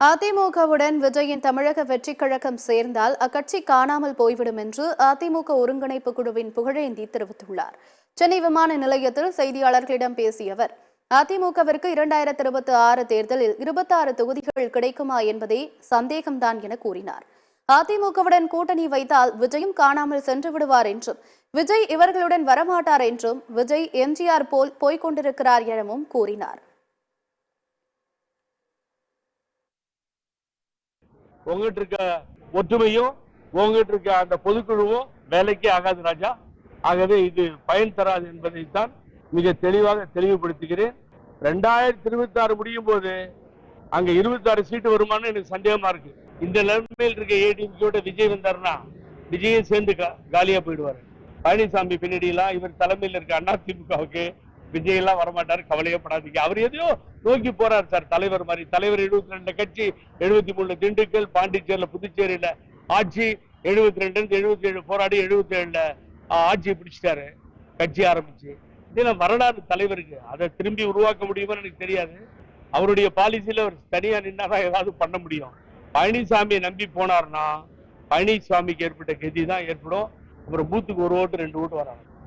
அதிமுகவுடன் விஜயின் தமிழக வெற்றிக் கழகம் சேர்ந்தால் அக்கட்சி காணாமல் போய்விடும் என்று அதிமுக ஒருங்கிணைப்பு குழுவின் புகழேந்தி தெரிவித்துள்ளார். சென்னை விமான நிலையத்தில் செய்தியாளர்களிடம் பேசிய அவர், அதிமுகவிற்கு 2026 தேர்தலில் 26 தொகுதிகள் கிடைக்குமா என்பதே சந்தேகம்தான் என கூறினார். அதிமுகவுடன் கூட்டணி வைத்தால் விஜயும் காணாமல் சென்று விடுவார் என்றும், விஜய் இவர்களுடன் வரமாட்டார் என்றும், விஜய் எம்ஜிஆர் போல் போய்கொண்டிருக்கிறார் எனவும் கூறினார். உங்ககிட்ட இருக்க ஒற்றுமையும் உங்ககிட்ட இருக்க அந்த பொதுக்குழுவும் வேலைக்கே ஆகாது ராஜா. ஆகவே இது பயன் தராது என்பதைத்தான் மிக தெளிவாக தெளிவுபடுத்துகிறேன். 2026 முடியும் போது அங்க 26 சீட்டு வருமானு எனக்கு சந்தேகமா இருக்கு. இந்த நிலைமையில் இருக்க ஏடிஎம்கேயோட விஜய் வந்தாருன்னா விஜயும் சேர்ந்து காலியா போயிடுவாரு. பழனிசாமி பின்னாடி எல்லாம் இவர் தலைமையில் இருக்க அதிமுகவுக்கு விஜய் எல்லாம் வரமாட்டாரு, கவலையப்படாதீங்க. அவர் எதையோ நோக்கி போறாரு சார். தலைவர் மாதிரி தலைவர் 72 கட்சி, 73 திண்டுக்கல், பாண்டிச்சேரியில புதுச்சேரியில ஆட்சி, 72 77 போராடி 77 ஆட்சியை பிடிச்சிட்டாரு கட்சி ஆரம்பிச்சு. இதெல்லாம் வரலாறு தலைவருக்கு. அதை திரும்பி உருவாக்க முடியுமான்னு எனக்கு தெரியாது. அவருடைய பாலிசியில அவர் தனியா நின்னாதான் ஏதாவது பண்ண முடியும். பழனிசாமியை நம்பி போனார்னா பழனிசாமிக்கு ஏற்பட்ட கதி தான் ஏற்படும். அப்புறம் பூத்துக்கு 1 ஓட்டு 2 ஓட்டு வராங்க.